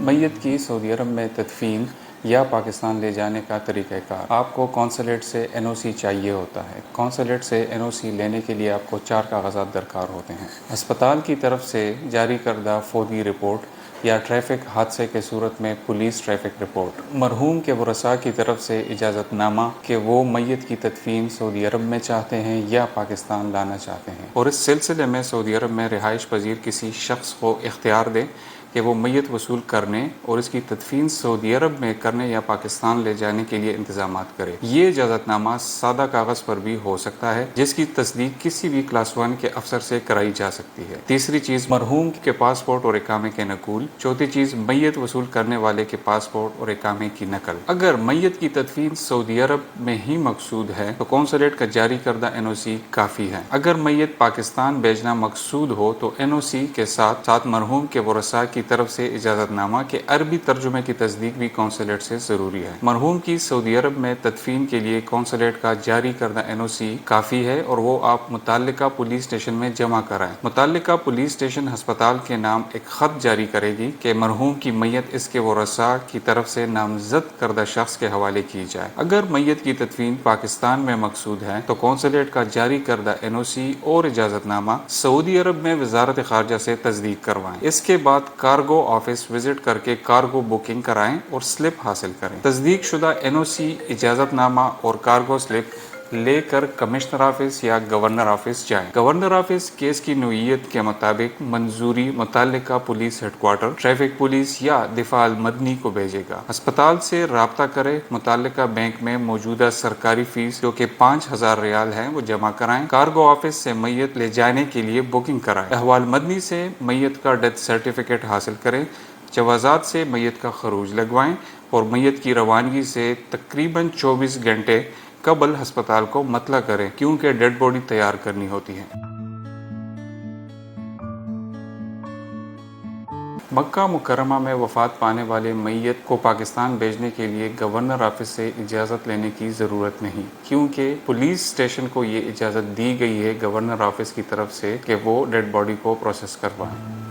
میت کی سعودی عرب میں تدفین یا پاکستان لے جانے کا طریقہ کار۔ آپ کو کونسلیٹ سے NOC چاہیے ہوتا ہے۔ کونسلیٹ سے NOC لینے کے لیے آپ کو 4 کاغذات درکار ہوتے ہیں: ہسپتال کی طرف سے جاری کردہ فوری رپورٹ یا ٹریفک حادثے کے صورت میں پولیس ٹریفک رپورٹ، مرحوم کے ورثاء کی طرف سے اجازت نامہ کہ وہ میت کی تدفین سعودی عرب میں چاہتے ہیں یا پاکستان لانا چاہتے ہیں، اور اس سلسلے میں سعودی عرب میں رہائش پذیر کسی شخص کو اختیار دے کہ وہ میت وصول کرنے اور اس کی تدفین سعودی عرب میں کرنے یا پاکستان لے جانے کے لیے انتظامات کرے۔ یہ اجازت نامہ سادہ کاغذ پر بھی ہو سکتا ہے، جس کی تصدیق کسی بھی کلاس 1 کے افسر سے کرائی جا سکتی ہے۔ تیسری چیز، مرحوم کے پاسپورٹ اور اقامے کے نقول۔ چوتھی چیز، میت وصول کرنے والے کے پاسپورٹ اور اقامے کی نقل۔ اگر میت کی تدفین سعودی عرب میں ہی مقصود ہے تو کونسلیٹ کا جاری کردہ NOC کافی ہے۔ اگر میت پاکستان بھیجنا مقصود ہو تو NOC کے ساتھ مرحوم کے ورثاء کی طرف سے اجازت نامہ کے عربی ترجمے کی تصدیق بھی کونسلیٹ سے ضروری ہے۔ مرحوم کی سعودی عرب میں تدفین کے لیے کونسلیٹ کا جاری کردہ NOC کافی ہے اور وہ آپ متعلقہ پولیس اسٹیشن میں جمع کرائیں۔ متعلقہ پولیس اسٹیشن ہسپتال کے نام ایک خط جاری کرے گی کہ مرحوم کی میت اس کے ورثاء کی طرف سے نامزد کردہ شخص کے حوالے کی جائے۔ اگر میت کی تدفین پاکستان میں مقصود ہے تو کونسلیٹ کا جاری کردہ NOC اور اجازت نامہ سعودی عرب میں وزارت خارجہ سے تصدیق کروائیں۔ اس کے بعد کارگو آفس وزٹ کر کے کارگو بکنگ کرائیں اور سلپ حاصل کریں۔ تصدیق شدہ NOC، اجازت نامہ اور کارگو سلپ لے کر کمشنر آفس یا گورنر آفس جائیں۔ گورنر آفس کیس کی نوعیت کے مطابق منظوری متعلقہ police headquarter, traffic police یا دفاع المدنی کو بھیجے گا۔ ہسپتال سے رابطہ کریں، متعلقہ بینک میں موجودہ سرکاری فیس جو کہ 5000 ریال ہے وہ جمع کرائیں۔ کارگو آفس سے میت لے جانے کے لیے بکنگ کرائیں۔ احوال مدنی سے میت کا ڈیتھ سرٹیفکیٹ حاصل کریں۔ جوازات سے میت کا خروج لگوائیں اور میت کی روانگی سے تقریباً 24 گھنٹے قبل ہسپتال کو مطلع کریں، کیونکہ ڈیڈ باڈی تیار کرنی ہوتی ہے۔ مکہ مکرمہ میں وفات پانے والے میت کو پاکستان بھیجنے کے لیے گورنر آفس سے اجازت لینے کی ضرورت نہیں، کیونکہ پولیس اسٹیشن کو یہ اجازت دی گئی ہے گورنر آفس کی طرف سے کہ وہ ڈیڈ باڈی کو پروسیس کروائیں۔